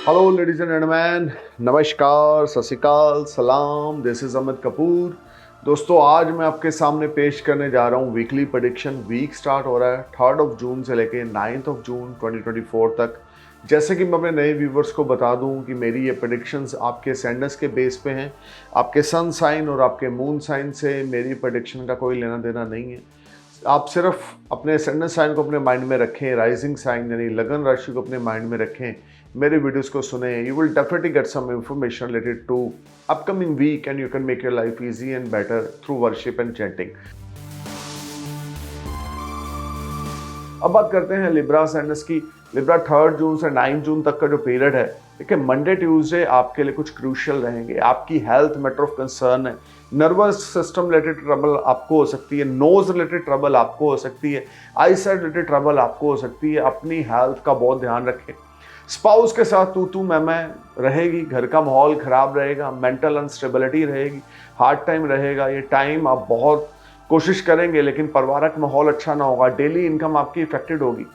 Hello ladies and gentleman, नमस्कार, सत श्री अकाल, सलाम। This is Amit Kapoor. दोस्तों, आज मैं आपके सामने पेश करने जा रहा हूँ वीकली प्रेडिक्शन। वीक स्टार्ट हो रहा है 3 जून से लेके 9 जून 2024 तक। जैसे कि मैं अपने नए व्यूवर्स को बता दूं कि मेरी ये प्रेडिक्शंस आपके सेंडर्स के बेस पे हैं। आपके सन साइन और आपके मून साइन से मेरी प्रेडिक्शन का कोई लेना देना नहीं है। आप सिर्फ अपने असेंडेंट साइन को अपने माइंड में रखें, राइजिंग साइन यानी लगन राशि को अपने माइंड में रखें, मेरे वीडियोस को सुने। You will definitely get some information related to upcoming week and you can make your life easy and better through worship and chanting. अब बात करते हैं लिब्रा असेंडेंट्स की। लिब्रा 3 जून से 9 जून तक का जो पीरियड है, देखिए मंडे ट्यूसडे आपके लिए कुछ क्रूशियल रहेंगे। आपकी हेल्थ मैटर ऑफ कंसर्न है। नर्वस सिस्टम रिलेटेड ट्रबल आपको हो सकती है, नोज रिलेटेड ट्रबल आपको हो सकती है, आई साइड रिलेटेड ट्रबल आपको हो सकती है। अपनी हेल्थ का बहुत ध्यान रखें। स्पाउस के साथ तू मैं रहेगी, घर का माहौल खराब रहेगा, मेंटल अनस्टेबिलिटी रहेगी, हार्ड टाइम रहेगा। ये टाइम आप बहुत कोशिश करेंगे लेकिन पारिवारिक माहौल अच्छा ना होगा। डेली इनकम आपकी इफेक्टेड होगी।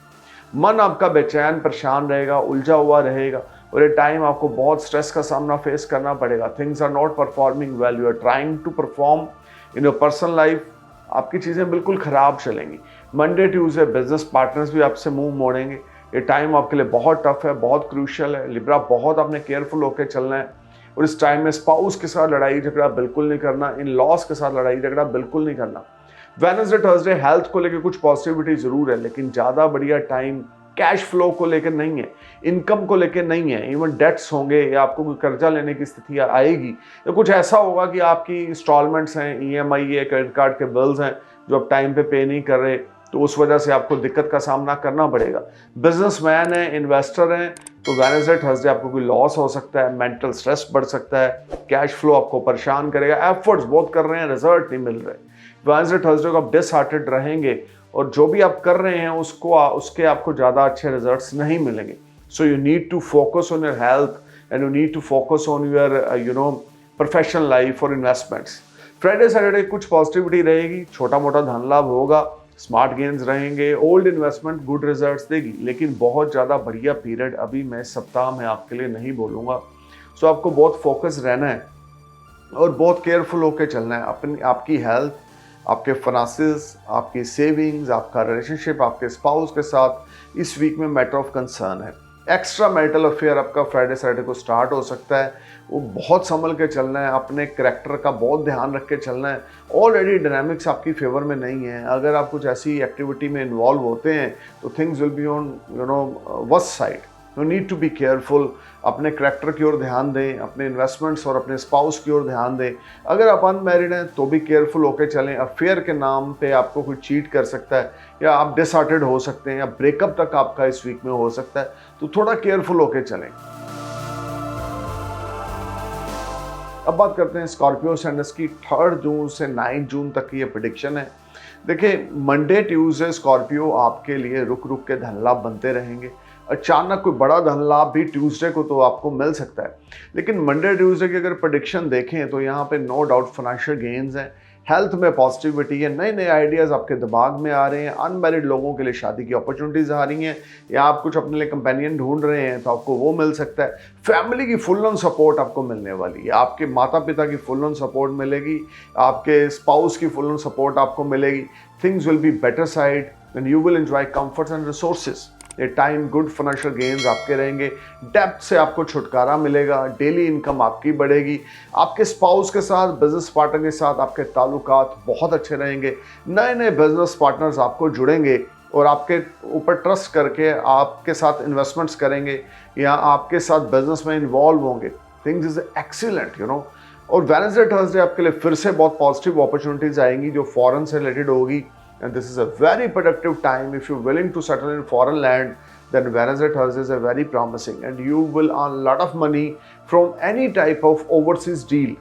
मन आपका बेचैन परेशान रहेगा, उलझा हुआ रहेगा और ये टाइम आपको बहुत स्ट्रेस का सामना फेस करना पड़ेगा। Things are not performing well, you are trying to perform in your personal life. आपकी चीज़ें बिल्कुल ख़राब चलेंगी। मंडे ट्यूसडे बिजनेस पार्टनर्स भी आपसे मुंह मोड़ेंगे। ये टाइम आपके लिए बहुत टफ है, बहुत क्रूशियल है। लिब्रा, बहुत आपने केयरफुल होकर चलना है और इस टाइम में स्पाउस के साथ लड़ाई झगड़ा बिल्कुल नहीं करना, इन लॉस के साथ लड़ाई झगड़ा बिल्कुल नहीं करना। वेडनेसडे थर्सडे हेल्थ को लेकर कुछ पॉजिटिविटी जरूर है लेकिन ज़्यादा बढ़िया टाइम कैश फ्लो को लेकर नहीं है, इनकम को लेकर नहीं है। इवन डेट्स होंगे या आपको कोई कर्जा लेने की स्थिति आएगी या कुछ ऐसा होगा कि आपकी इंस्टॉलमेंट्स हैं, ईएमआई है, क्रेडिट कार्ड के बिल्स हैं जो आप टाइम पे नहीं कर रहे, तो उस वजह से आपको दिक्कत का सामना करना पड़ेगा। बिजनेसमैन है, इन्वेस्टर हैं, तो वेडनेसडे थर्सडे आपको कोई लॉस हो सकता है, मेंटल स्ट्रेस बढ़ सकता है, कैश फ्लो आपको परेशान करेगा। एफर्ट्स बहुत कर रहे हैं, रिजल्ट नहीं मिल रहे। वेडनेसडे थर्सडे को आप डिसहार्टेड रहेंगे और जो भी आप कर रहे हैं उसके आपको ज़्यादा अच्छे रिजल्ट्स नहीं मिलेंगे। So you need to focus on your health and you need to focus on your professional life और इन्वेस्टमेंट्स। फ्राइडे सैटरडे कुछ पॉजिटिविटी रहेगी, छोटा मोटा धन लाभ होगा, स्मार्ट गेन्स रहेंगे, ओल्ड इन्वेस्टमेंट गुड रिजल्ट्स देगी, लेकिन बहुत ज़्यादा बढ़िया पीरियड अभी मैं सप्ताह में आपके लिए नहीं बोलूँगा। सो आपको बहुत फोकस रहना है और बहुत केयरफुल होकर चलना है। अपनी आपकी हेल्थ, आपके फाइनेंसेस, आपकी सेविंग्स, आपका रिलेशनशिप आपके स्पाउस के साथ इस वीक में मैटर ऑफ कंसर्न है। एक्स्ट्रा मैरिटल अफेयर आपका फ्राइडे सैटरडे को स्टार्ट हो सकता है, वो बहुत संभल के चलना है, अपने करैक्टर का बहुत ध्यान रख के चलना है। ऑलरेडी डायनामिक्स आपकी फेवर में नहीं है। अगर आप कुछ ऐसी एक्टिविटी में इन्वॉल्व होते हैं तो things will be on worst side. You need to be careful. अपने करैक्टर की ओर ध्यान दें, अपने इन्वेस्टमेंट्स और अपने स्पाउस की ओर ध्यान दें। अगर आप अनमैरिड हैं तो भी केयरफुल होकर चलें। अफेयर के नाम पे आपको कोई चीट कर सकता है या आप डिसहार्टेड हो सकते हैं या ब्रेकअप तक आपका इस वीक में हो सकता है, तो थोड़ा केयरफुल होकर चलें। अब बात करते हैं स्कॉर्पियो असेंडेंट्स की। 3 जून से 9 जून तक की ये प्रेडिक्शन है। देखिए, मंडे ट्यूसडे स्कॉर्पियो आपके लिए रुक रुक के धन लाभ बनते रहेंगे। अचानक कोई बड़ा धन लाभ भी ट्यूसडे को तो आपको मिल सकता है, लेकिन मंडे ट्यूसडे की अगर प्रेडिक्शन देखें तो यहाँ पे नो डाउट फाइनेंशियल गेन्स हैं, हेल्थ में पॉजिटिविटी है, नए नए आइडियाज़ आपके दिमाग में आ रहे हैं, अनमैरिड लोगों के लिए शादी की अपॉर्चुनिटीज़ आ रही हैं या आप कुछ अपने लिए कंपेनियन ढूंढ रहे हैं तो आपको वो मिल सकता है। फैमिली की फुल ऑन सपोर्ट आपको मिलने वाली है। आपके माता पिता की फुल ऑन सपोर्ट मिलेगी, आपके स्पाउस की फुल ऑन सपोर्ट आपको मिलेगी। Things will be better side and you will enjoy comforts and resources. ये टाइम गुड फाइनेंशियल गेन्स आपके रहेंगे। डेब्ट से आपको छुटकारा मिलेगा, डेली इनकम आपकी बढ़ेगी। आपके स्पाउस के साथ, बिजनेस पार्टनर के साथ आपके ताल्लुकात बहुत अच्छे रहेंगे। नए नए बिजनेस पार्टनर्स आपको जुड़ेंगे और आपके ऊपर ट्रस्ट करके आपके साथ इन्वेस्टमेंट्स करेंगे या आपके साथ बिजनेस में इन्वॉल्व होंगे। थिंग्स इज एक्सीलेंट, और वेडनेसडे थर्सडे आपके लिए फिर से बहुत पॉजिटिव अपॉर्चुनिटीज आएंगी जो फॉरेन से रिलेटेड होगी। And this is a very productive time. If you're willing to settle in foreign land, then Wednesday, Thursdays are very promising and you will earn a lot of money from any type of overseas deal.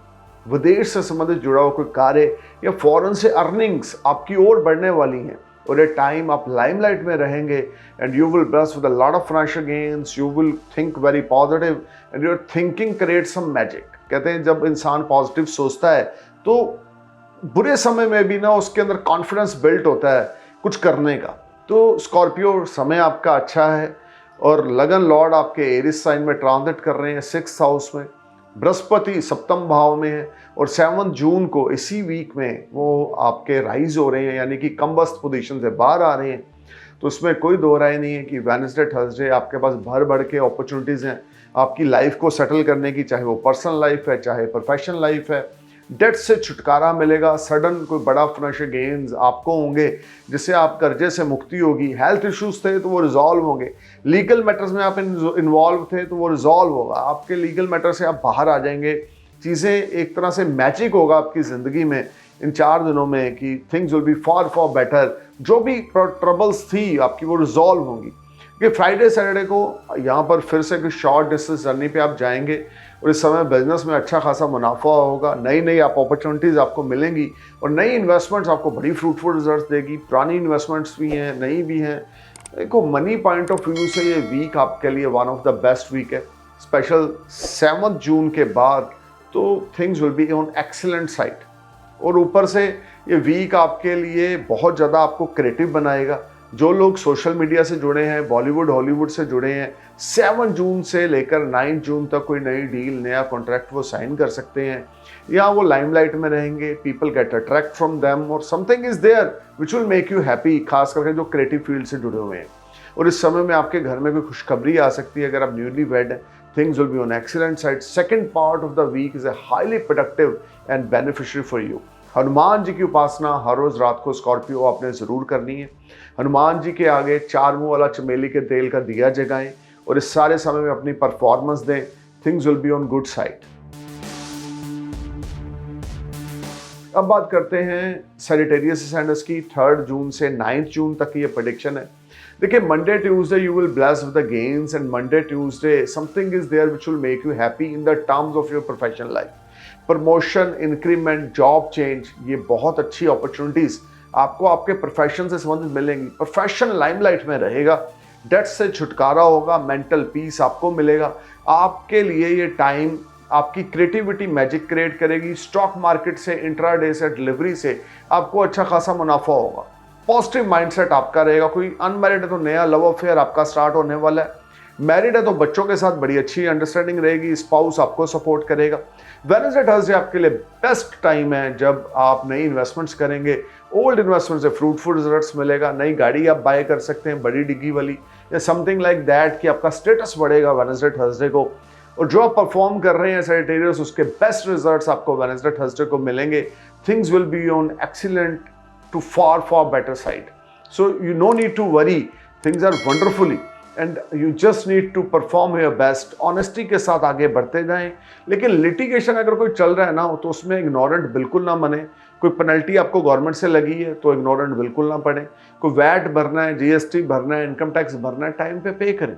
विदेश से संबंधित जुड़ा हुआ कोई कार्य या foreign से earnings आपकी ओर बढ़ने वाली हैं और ये टाइम आप लाइमलाइट में रहेंगे and you will bless with a lot of financial gains. You will think very positive and your thinking creates some magic. कहते हैं जब इंसान पॉजिटिव सोचता है तो बुरे समय में भी ना उसके अंदर कॉन्फिडेंस बिल्ट होता है कुछ करने का। तो स्कॉर्पियो, समय आपका अच्छा है और लगन लॉर्ड आपके एरिस साइन में ट्रांजिट कर रहे हैं 6th हाउस में। बृहस्पति सप्तम भाव में है और 7 जून को इसी वीक में वो आपके राइज हो रहे हैं, यानी कि कम्बस्ट पोजीशन से बाहर आ रहे हैं। तो इसमें कोई दो राय नहीं है कि वेडनेसडे थर्सडे आपके पास भर भर के अपॉर्चुनिटीज़ हैं आपकी लाइफ को सेटल करने की, चाहे वो पर्सनल लाइफ है चाहे प्रोफेशनल लाइफ है। डेट से छुटकारा मिलेगा, सडन कोई बड़ा फाइनेंशियल गेन्स आपको होंगे जिससे आप कर्जे से मुक्ति होगी। हेल्थ इश्यूज थे तो वो रिजॉल्व होंगे, लीगल मैटर्स में आप इन्वॉल्व थे तो वो रिजॉल्व होगा, आपके लीगल मैटर से आप बाहर आ जाएंगे। चीज़ें एक तरह से मैजिक होगा आपकी ज़िंदगी में इन 4 दिनों में कि things will B for better. जो भी ट्रबल्स थी आपकी वो रिजॉल्व होंगी। कि फ्राइडे सैटरडे को यहाँ पर फिर से कुछ शॉर्ट डिस्टेंस जर्नी पे आप जाएंगे और इस समय बिजनेस में अच्छा खासा मुनाफा होगा, नई नई आप अपॉर्चुनिटीज़ आपको मिलेंगी और नई इन्वेस्टमेंट्स आपको बड़ी फ्रूटफुल रिजल्ट्स देगी। पुरानी इन्वेस्टमेंट्स भी हैं, नई भी हैं। देखो मनी पॉइंट ऑफ व्यू से ये वीक आपके लिए one of the best week है, स्पेशल 7 जून के बाद तो things will be on excellent side. और ऊपर से ये वीक आपके लिए बहुत ज़्यादा आपको क्रिएटिव बनाएगा। जो लोग सोशल मीडिया से जुड़े हैं, बॉलीवुड हॉलीवुड से जुड़े हैं, 7 जून से लेकर 9 जून तक कोई नई डील नया कॉन्ट्रैक्ट वो साइन कर सकते हैं, या वो लाइमलाइट में रहेंगे। People get attract from them और something is there which will make you happy, खास करके जो क्रिएटिव फील्ड से जुड़े हुए हैं। और इस समय में आपके घर में कोई खुशखबरी आ सकती है अगर आप न्यूली वेड हैं। Things will be on excellent side. Second part of the week is a highly productive and beneficial for you. Hanuman ji की उपासना हर रोज रात को स्कॉर्पियो आपने जरूर करनी है। हनुमान जी के आगे 4 मुंह वाला चमेली के तेल का दिया जगाएं और इस सारे समय में अपनी परफॉर्मेंस दें। Things will be on good side. अब बात करते हैं सैजिटेरियस असेंडेंस की। 3 जून से 9 जून तक की ये प्रेडिक्शन है। देखिए Monday Tuesday you will bless with the gains and Monday Tuesday something is there which will make you happy in the terms of your professional life. Promotion, increment, job change, ये बहुत अच्छी opportunities आपको आपके profession से संबंधित मिलेंगी। Profession limelight में रहेगा, डेट से छुटकारा होगा, मेंटल पीस आपको मिलेगा। आपके लिए ये टाइम आपकी क्रिएटिविटी मैजिक क्रिएट करेगी। स्टॉक मार्केट से, इंट्राडे से, डिलीवरी से आपको अच्छा खासा मुनाफा होगा। पॉजिटिव माइंडसेट आपका रहेगा। कोई अनमैरिड है तो नया लव अफेयर आपका स्टार्ट होने वाला है। मैरिड है तो बच्चों के साथ बड़ी अच्छी अंडरस्टैंडिंग रहेगी, स्पाउस आपको सपोर्ट करेगा। वेडनेसडे थर्सडे आपके लिए बेस्ट टाइम है जब आप नई इन्वेस्टमेंट्स करेंगे। ओल्ड इन्वेस्टमेंट से फ्रूटफुल रिजल्ट्स मिलेगा। नई गाड़ी आप बाय कर सकते हैं, बड़ी डिग्गी वाली या समथिंग लाइक दैट, कि आपका स्टेटस बढ़ेगा वेडनेसडे थर्सडे को। और जो आप परफॉर्म कर रहे हैं सैजिटेरियस, उसके बेस्ट रिजल्ट्स आपको वेडनेसडे थर्सडे को मिलेंगे। Things will be on excellent to far better side. So you no need to worry. Things are wonderfully and you just need to perform your best. Honesty के साथ आगे बढ़ते जाएं। लेकिन litigation अगर कोई चल रहा है ना तो उसमें इग्नोरेंट बिल्कुल ना बने। कोई पेनल्टी आपको गवर्नमेंट से लगी है तो इग्नोरेंट बिल्कुल ना पड़े। कोई वैट भरना है, जीएसटी भरना है, इनकम टैक्स भरना है, टाइम पे पे करें।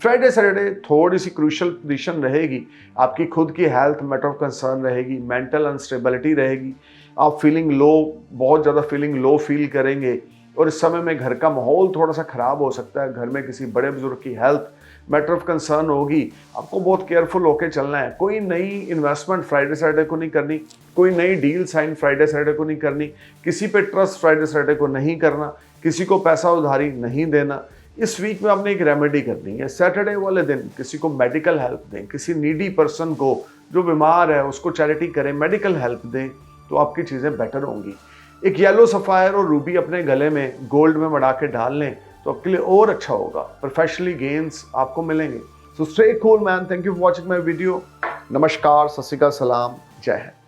फ्राइडे सैटरडे थोड़ी सी क्रूशियल पोजीशन रहेगी। आपकी खुद की हेल्थ मैटर ऑफ कंसर्न रहेगी, मेंटल अनस्टेबिलिटी रहेगी। आप फीलिंग लो, बहुत ज़्यादा फीलिंग लो फील करेंगे और इस समय में घर का माहौल थोड़ा सा ख़राब हो सकता है। घर में किसी बड़े बुजुर्ग की हेल्थ मैटर ऑफ कंसर्न होगी। आपको बहुत केयरफुल होकर चलना है। कोई नई इन्वेस्टमेंट फ्राइडे सैटरडे को नहीं करनी, कोई नई डील साइन फ्राइडे सैटरडे को नहीं करनी, किसी पे ट्रस्ट फ्राइडे सैटरडे को नहीं करना, किसी को पैसा उधारी नहीं देना। इस वीक में आपने एक रेमेडी करनी है। सैटरडे वाले दिन किसी को मेडिकल हेल्प दें, किसी नीडी पर्सन को जो बीमार है उसको चैरिटी करें, मेडिकल हेल्प दें, तो आपकी चीज़ें बेटर होंगी। एक येलो सफ़ायर और रूबी अपने गले में गोल्ड में मढ़ा के डाल लें तो आपके लिए और अच्छा होगा। प्रोफेशनली गेन्स आपको मिलेंगे। So stay cool man. Thank you for watching my video. नमस्कार, सत श्री अकाल, सलाम, जय हिंद।